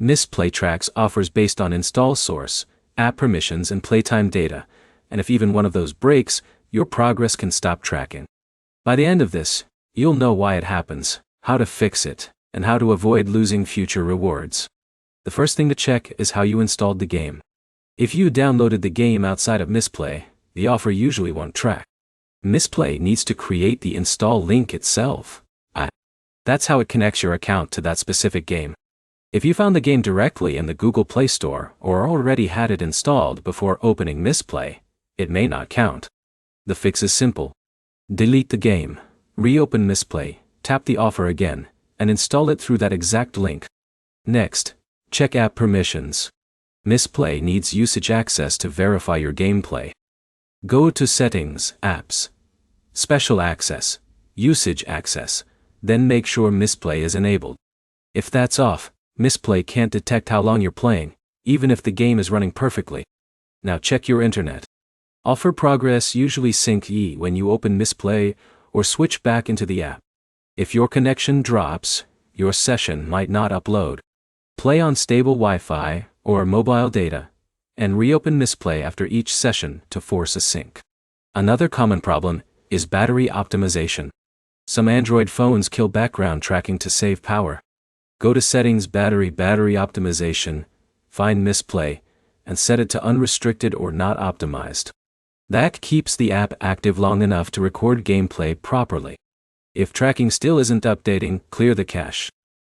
Mistplay tracks offers based on install source, app permissions and playtime data, and if even one of those breaks, your progress can stop tracking. By the end of this, you'll know why it happens, how to fix it, and how to avoid losing future rewards. The first thing to check is how you installed the game. If you downloaded the game outside of Mistplay, the offer usually won't track. Mistplay needs to create the install link itself. That's how it connects your account to that specific game. If you found the game directly in the Google Play Store or already had it installed before opening Mistplay, it may not count. The fix is simple. Delete the game, reopen Mistplay, tap the offer again, and install it through that exact link. Next, check app permissions. Mistplay needs usage access to verify your gameplay. Go to Settings, Apps, Special Access, Usage Access, then make sure Mistplay is enabled. If that's off, Mistplay can't detect how long you're playing, even if the game is running perfectly. Now check your internet. Offer progress usually sync when you open Mistplay or switch back into the app. If your connection drops, your session might not upload. Play on stable Wi-Fi or mobile data, and reopen Mistplay after each session to force a sync. Another common problem is battery optimization. Some Android phones kill background tracking to save power. Go to Settings, Battery Optimization, find Mistplay, and set it to unrestricted or not optimized. That keeps the app active long enough to record gameplay properly. If tracking still isn't updating, clear the cache.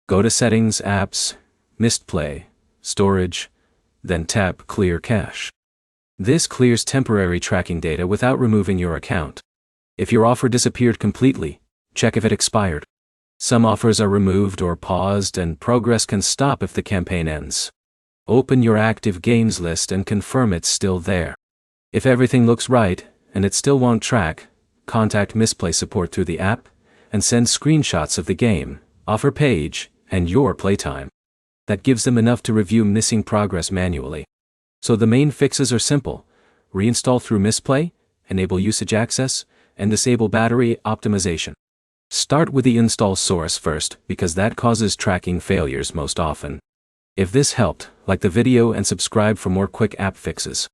Go to Settings, Apps, Mistplay, Storage, then tap Clear Cache. This clears temporary tracking data without removing your account. If your offer disappeared completely, check if it expired. Some offers are removed or paused and progress can stop if the campaign ends. Open your active games list and confirm it's still there. If everything looks right, and it still won't track, contact Mistplay support through the app, and send screenshots of the game, offer page, and your playtime. That gives them enough to review missing progress manually. So the main fixes are simple: reinstall through Mistplay, enable usage access, and disable battery optimization. Start with the install source first because that causes tracking failures most often. If this helped, like the video and subscribe for more quick app fixes.